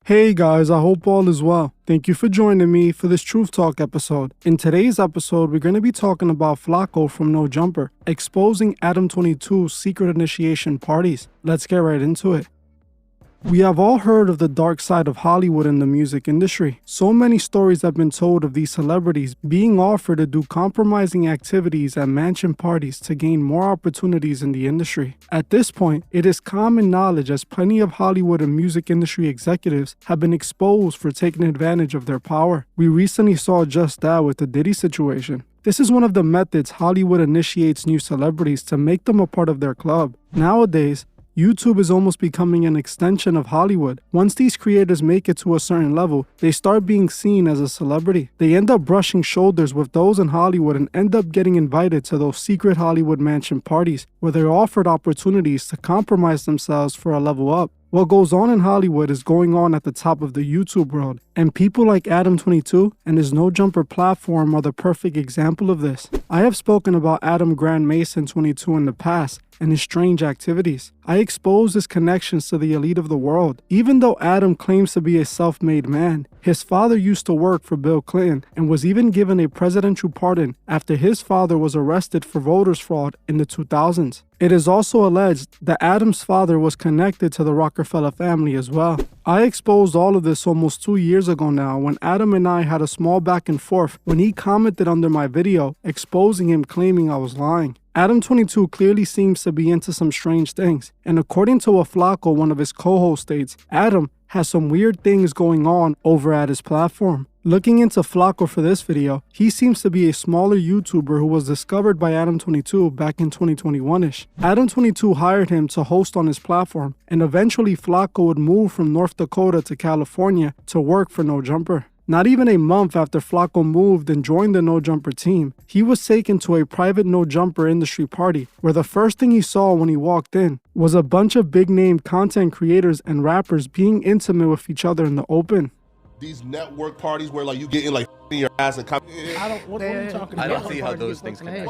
Hey guys, I hope all is well. Thank you for joining me for this Truth Talk episode. In today's episode, we're going to be talking about Flakko from No Jumper, exposing Adam22's secret initiation parties. Let's get right into it. We have all heard of the dark side of Hollywood in the music industry. So many stories have been told of these celebrities being offered to do compromising activities at mansion parties to gain more opportunities in the industry. At this point, it is common knowledge as plenty of Hollywood and music industry executives have been exposed for taking advantage of their power. We recently saw just that with the Diddy situation. This is one of the methods Hollywood initiates new celebrities to make them a part of their club. Nowadays, YouTube is almost becoming an extension of Hollywood. Once these creators make it to a certain level, they start being seen as a celebrity. They end up brushing shoulders with those in Hollywood and end up getting invited to those secret Hollywood mansion parties where they're offered opportunities to compromise themselves for a level up. What goes on in Hollywood is going on at the top of the YouTube world, and people like Adam22 and his No Jumper platform are the perfect example of this. I have spoken about Adam Grand Mason 22 in the past and his strange activities. I exposed his connections to the elite of the world. Even though Adam claims to be a self-made man, his father used to work for Bill Clinton and was even given a presidential pardon after his father was arrested for voters fraud in the 2000s. It is also alleged that Adam's father was connected to the Rockefeller family as well. I exposed all of this almost 2 years ago now when Adam and I had a small back and forth when he commented under my video exposing him claiming I was lying. Adam22 clearly seems to be into some strange things, and according to what Flakko, one of his co-hosts, states, Adam has some weird things going on over at his platform. Looking into Flakko for this video, he seems to be a smaller YouTuber who was discovered by Adam22 back in 2021-ish. Adam22 hired him to host on his platform, and eventually Flakko would move from North Dakota to California to work for No Jumper. Not even a month after Flakko moved and joined the No Jumper team, he was taken to a private No Jumper industry party, where the first thing he saw when he walked in was a bunch of big-name content creators and rappers being intimate with each other in the open. These network parties where like you get in like in your ass and come. What are you talking about? I don't see how those things connect.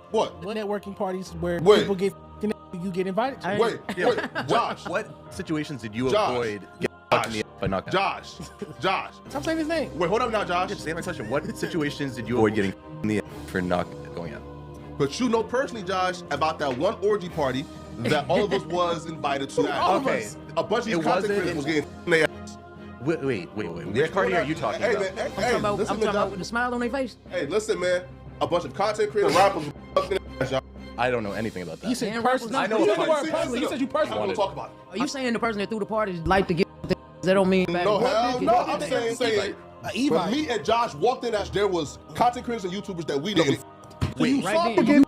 What Networking parties where people get you get invited to? Wait, Josh. What situations did you Josh. avoid getting fucked in the by knockout? Josh. Stop saying his name. Wait, hold up now, Josh. Just say my question. What situations did you avoid getting in the for going out? But you know personally, Josh, about that one orgy party that all of us was invited to. Okay. A bunch of these content creators was getting in their ass. Wait. Which party are you talking about? Man, I'm talking about with the smile on their face. Hey, listen, man. A bunch of content creators, rappers, I don't know anything about that. You said personally. I know You a said person. personally. You said you personally. I want to talk about it. Are you saying the person that threw the party like to get that don't mean back? No, hell no. I'm saying when me and Josh walked in, there was content creators and YouTubers that we didn't. Wait, right then.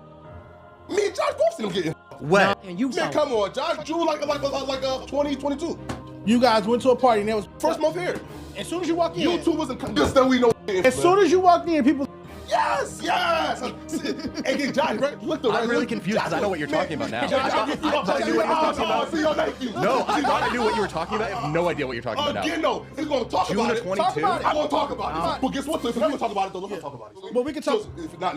Me and Josh both seen them getting. What? And you Man, come on, Josh drew like 2022. You guys went to a party and there was First month here. as soon as you walk in. YouTube wasn't just that we know. As soon as you walked in, people. Yes. Hey, get Josh, right? Look, I'm really confused because I know what you're talking about now. Josh, I thought I knew what you were talking about. No, I thought I knew what you were talking about. I have no idea what you're talking about now. Again, no, he's gonna talk June about of it. 22? I'm gonna talk about it. But guess what? If we're gonna talk about it, though, let's talk about it. But we can talk. If not,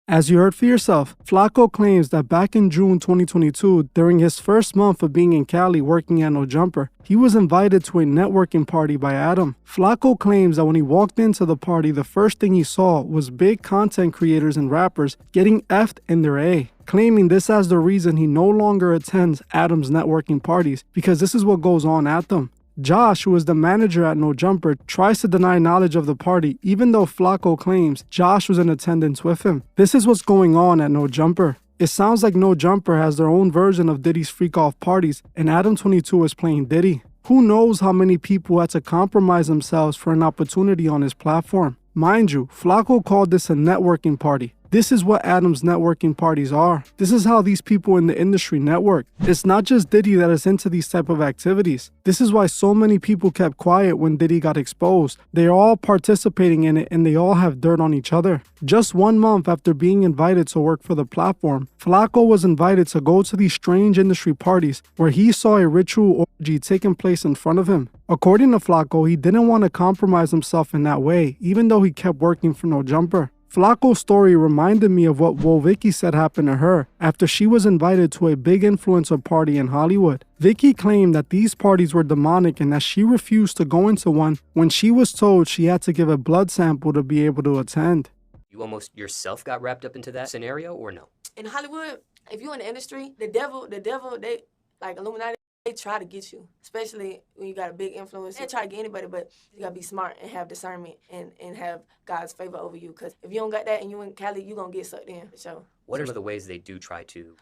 As you heard for yourself, Flakko claims that back in June 2022, during his first month of being in Cali working at No Jumper, he was invited to a networking party by Adam. Flakko claims that when he walked into the party, the first thing he saw was big content creators and rappers getting effed in their A, claiming this as the reason he no longer attends Adam's networking parties because this is what goes on at them. Josh, who is the manager at No Jumper, tries to deny knowledge of the party, even though Flakko claims Josh was in attendance with him. This is what's going on at No Jumper. It sounds like No Jumper has their own version of Diddy's freak-off parties, and Adam22 is playing Diddy. Who knows how many people had to compromise themselves for an opportunity on his platform? Mind you, Flakko called this a networking party. This is what Adam's networking parties are. This is how these people in the industry network. It's not just Diddy that is into these type of activities. This is why so many people kept quiet when Diddy got exposed. They are all participating in it and they all have dirt on each other. Just 1 month after being invited to work for the platform, Flakko was invited to go to these strange industry parties where he saw a ritual orgy taking place in front of him. According to Flakko, he didn't want to compromise himself in that way, even though he kept working for No Jumper. Flakko's story reminded me of what Vicky said happened to her after she was invited to a big influencer party in Hollywood. Vicky claimed that these parties were demonic and that she refused to go into one when she was told she had to give a blood sample to be able to attend. You almost yourself got wrapped up into that scenario, or no? In Hollywood, if you're in the industry, the devil, they, like Illuminati, they try to get you, especially when you got a big influence. They try to get anybody, but you gotta be smart and have discernment and have God's favor over you. Because if you don't got that and you in Cali, you gonna get sucked in. So. What are some of the ways they do try to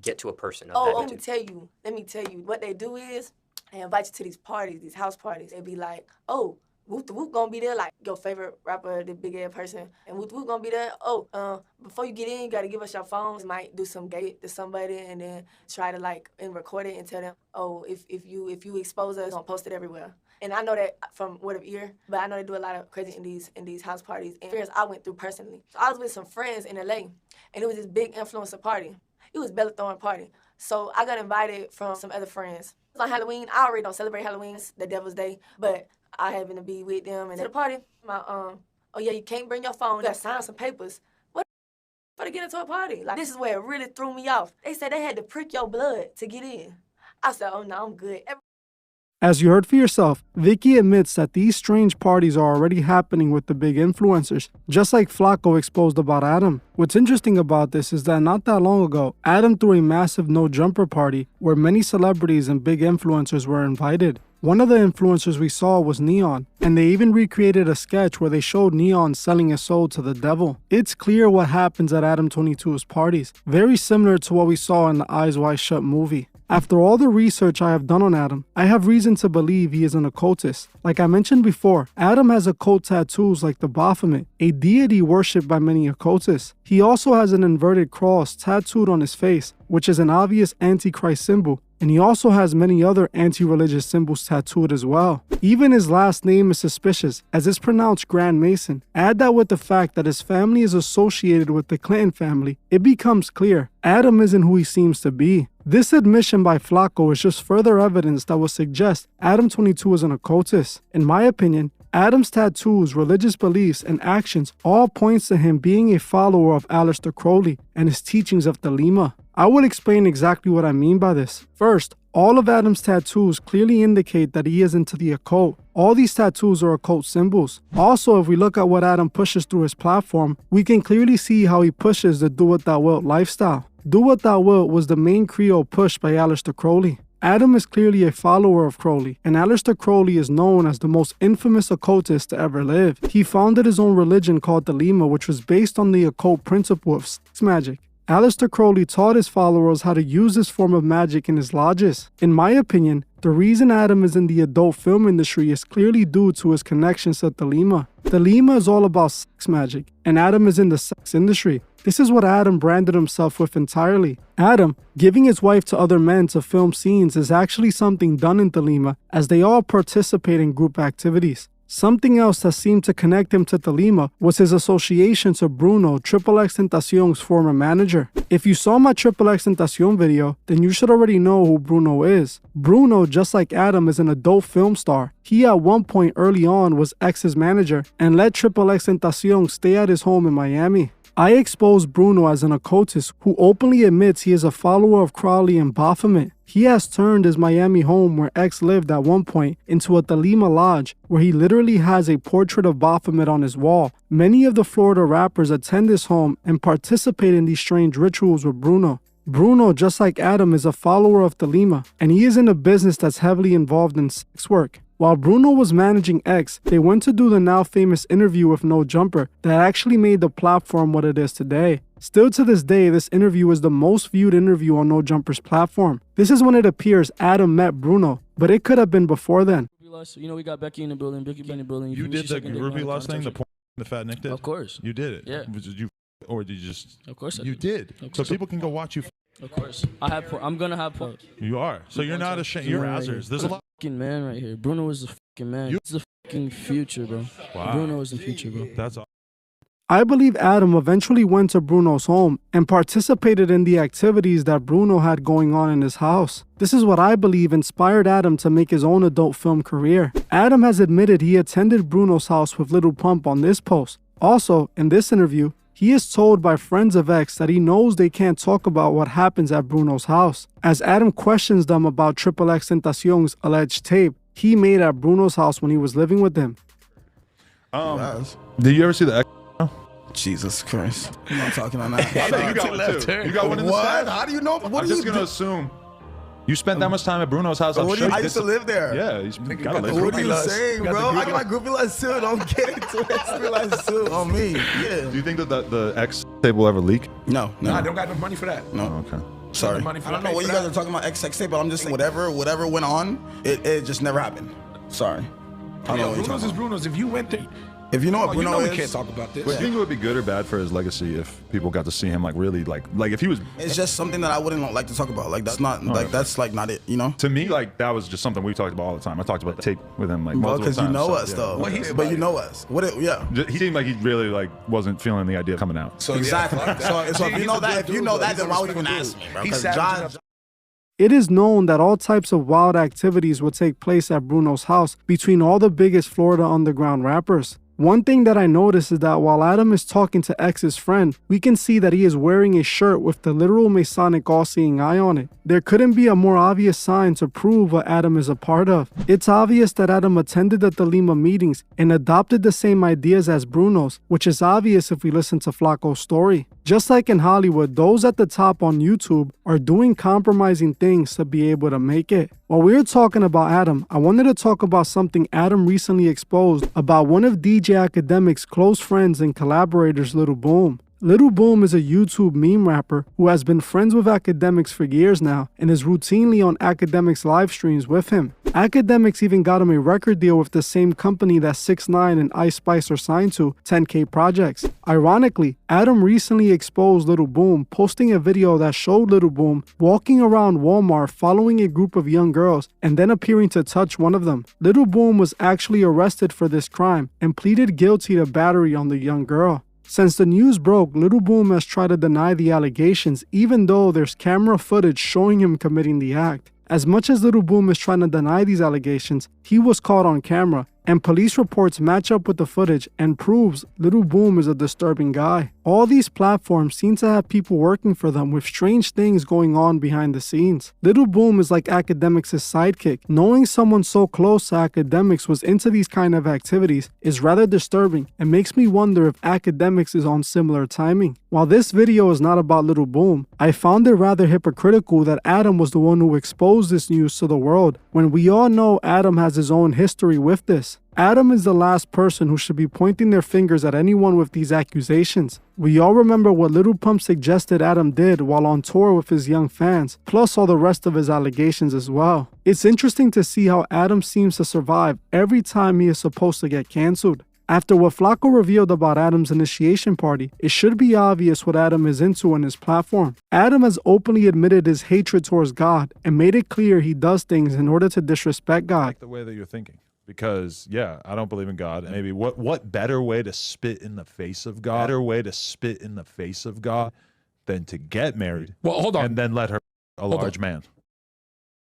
get to a person of that let me tell you. What they do is they invite you to these parties, these house parties. They be like, oh, Whoop the Whoop gonna be there, like your favorite rapper, the big ass person, and Whoop the Whoop gonna be there. Oh, before you get in, you gotta give us your phones. Might do some gate to somebody, and then try to like and record it and tell them, oh, if you expose us, gonna post it everywhere. And I know that from word of ear, but I know they do a lot of crazy in these house parties and experience I went through personally. So I was with some friends in LA, and it was this big influencer party. It was belly throwing party. So I got invited from some other friends. It was on Halloween. I already don't celebrate Halloween, it's the Devil's Day, but I happened to be with them and to the party. Oh yeah, you can't bring your phone. You gotta sign some papers. What for to get into a party? Like this is where it really threw me off. They said they had to prick your blood to get in. I said, oh no, I'm good. As you heard for yourself, Vicky admits that these strange parties are already happening with the big influencers, just like Flakko exposed about Adam. What's interesting about this is that not that long ago, Adam threw a massive no-jumper party where many celebrities and big influencers were invited. One of the influencers we saw was Neon, and they even recreated a sketch where they showed Neon selling his soul to the devil. It's clear what happens at Adam22's parties, very similar to what we saw in the Eyes Wide Shut movie. After all the research I have done on Adam, I have reason to believe he is an occultist. Like I mentioned before, Adam has occult tattoos like the Baphomet, a deity worshipped by many occultists. He also has an inverted cross tattooed on his face, which is an obvious Antichrist symbol, and he also has many other anti-religious symbols tattooed as well. Even his last name is suspicious, as it's pronounced Grand Mason. Add that with the fact that his family is associated with the Clinton family, it becomes clear Adam isn't who he seems to be. This admission by Flakko is just further evidence that would suggest Adam22 is an occultist. In my opinion, Adam's tattoos, religious beliefs, and actions all points to him being a follower of Aleister Crowley and his teachings of Thelema. I will explain exactly what I mean by this. First, all of Adam's tattoos clearly indicate that he is into the occult. All these tattoos are occult symbols. Also, if we look at what Adam pushes through his platform, we can clearly see how he pushes the do what thou wilt lifestyle. Do what thou wilt was the main credo pushed by Aleister Crowley. Adam is clearly a follower of Crowley, and Aleister Crowley is known as the most infamous occultist to ever live. He founded his own religion called Thelema, which was based on the occult principle of sex magic. Aleister Crowley taught his followers how to use this form of magic in his lodges. In my opinion, the reason Adam is in the adult film industry is clearly due to his connections to Thelema. Thelema is all about sex magic, and Adam is in the sex industry. This is what Adam branded himself with entirely. Adam, giving his wife to other men to film scenes is actually something done in Thelema, as they all participate in group activities. Something else that seemed to connect him to Thelema was his association to Bruno, TripXX Tentacion's former manager. If you saw my TripXX Tentacion video, then you should already know who Bruno is. Bruno, just like Adam, is an adult film star. He at one point early on was X's manager and let TripXX Tentacion stay at his home in Miami. I exposed Bruno as an occultist who openly admits he is a follower of Crowley and Baphomet. He has turned his Miami home where X lived at one point into a Thelema lodge where he literally has a portrait of Baphomet on his wall. Many of the Florida rappers attend this home and participate in these strange rituals with Bruno. Bruno, just like Adam, is a follower of Thelema, and he is in a business that's heavily involved in sex work. While Bruno was managing X, they went to do the now famous interview with No Jumper that actually made the platform what it is today. Still to this day, this interview is the most viewed interview on No Jumper's platform. This is when it appears Adam met Bruno, but it could have been before then. You know, we got Becky in the building, in the building. You did the groupie lust thing, the fat Nick did? Of course. You did it? Yeah. Did you, or did you just... Of course I You did. So people can go watch you. Of course. I'm going to have fun. You are. So you're not ashamed. You're Azers. There's a lot. Man right here. Bruno is the fucking man. He's the fucking future, bro. Wow. Bruno is the future, bro. That's all. I believe Adam eventually went to Bruno's home and participated in the activities that Bruno had going on in his house. This is what I believe inspired Adam to make his own adult film career. Adam has admitted he attended Bruno's house with Little Pump on this post. Also, in this interview, he is told by friends of X that he knows they can't talk about what happens at Bruno's house. As Adam questions them about TripXX Tentacion's alleged tape he made at Bruno's house when he was living with them. Did you ever see the X? Jesus Christ. I'm not talking on that. I bet you got one too. You got one in the What? stash? How do you know? What I'm just going to assume. You spent that much time at Bruno's house. I used to live there. Yeah, you got to live What are you saying, bro? I got my groupie lights too. Don't get into it. Groupie lights too on me. Yeah. Do you think that the X tape will ever leak? No. Nah, I don't got enough money for that. No. Oh, okay. Sorry. Money I for don't that know what tape you for guys are talking about XX tape, but I'm just saying whatever went on, it just never happened. Sorry. I don't know what you're Bruno's talking is about. Bruno's. If you went there, If you know what you Bruno know we is, can't talk about this. Do you think it would be good or bad for his legacy if people got to see him like really like if he was? it's just something that I wouldn't like to talk about. Like that's not that's like not it. You know. To me, like that was just something we talked about all the time. I talked about the tape with him like Well, multiple because times. you know so, us yeah. though. Well, But you know us. Yeah. He seemed like he really like wasn't feeling the idea of coming out. So Exactly. Yeah, fuck that. So if you know that, then why would you even ask me, bro? He's 'Cause savage. It is known that all types of wild activities would take place at Bruno's house between all the biggest Florida underground rappers. One thing that I noticed is that while Adam is talking to X's friend, we can see that he is wearing a shirt with the literal Masonic all-seeing eye on it. There couldn't be a more obvious sign to prove what Adam is a part of. It's obvious that Adam attended the Tolima meetings and adopted the same ideas as Bruno's, which is obvious if we listen to Flakko's story. Just like in Hollywood, those at the top on YouTube are doing compromising things to be able to make it. While we were talking about Adam, I wanted to talk about something Adam recently exposed about one of DJ Academic's close friends and collaborators, Little Boom. Little Boom is a YouTube meme rapper who has been friends with Academics for years now and is routinely on Academics live streams with him. Academics even got him a record deal with the same company that 6ix9ine and Ice Spice are signed to, 10K Projects. Ironically, Adam recently exposed Little Boom, posting a video that showed Little Boom walking around Walmart following a group of young girls and then appearing to touch one of them. Little Boom was actually arrested for this crime and pleaded guilty to battery on the young girl. Since the news broke, Little Boom has tried to deny the allegations even though there's camera footage showing him committing the act. As much as Little Boom is trying to deny these allegations, he was caught on camera, and police reports match up with the footage and proves Little Boom is a disturbing guy. All these platforms seem to have people working for them with strange things going on behind the scenes. Little Boom is like Academics' sidekick. Knowing someone so close to Academics was into these kind of activities is rather disturbing and makes me wonder if Academics is on similar timing. While this video is not about Little Boom, I found it rather hypocritical that Adam was the one who exposed this news to the world, when we all know Adam has his own history with this. Adam is the last person who should be pointing their fingers at anyone with these accusations. We all remember what Lil Pump suggested Adam did while on tour with his young fans, plus all the rest of his allegations as well. It's interesting to see how Adam seems to survive every time he is supposed to get cancelled. After what Flakko revealed about Adam's initiation party, it should be obvious what Adam is into on his platform. Adam has openly admitted his hatred towards God and made it clear he does things in order to disrespect God. The way that you're thinking. Because, yeah, I don't believe in God. And maybe what better way to spit in the face of God? Better way to spit in the face of God than to get married. Well, hold on. And then let her a large man.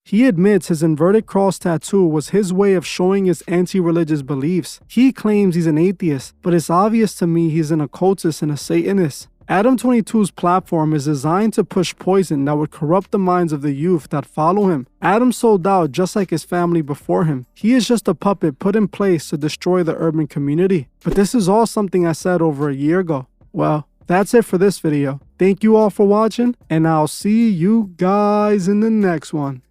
He admits his inverted cross tattoo was his way of showing his anti-religious beliefs. He claims he's an atheist, but it's obvious to me he's an occultist and a Satanist. Adam22's platform is designed to push poison that would corrupt the minds of the youth that follow him. Adam sold out just like his family before him. He is just a puppet put in place to destroy the urban community. But this is all something I said over a year ago. Well, that's it for this video. Thank you all for watching, and I'll see you guys in the next one.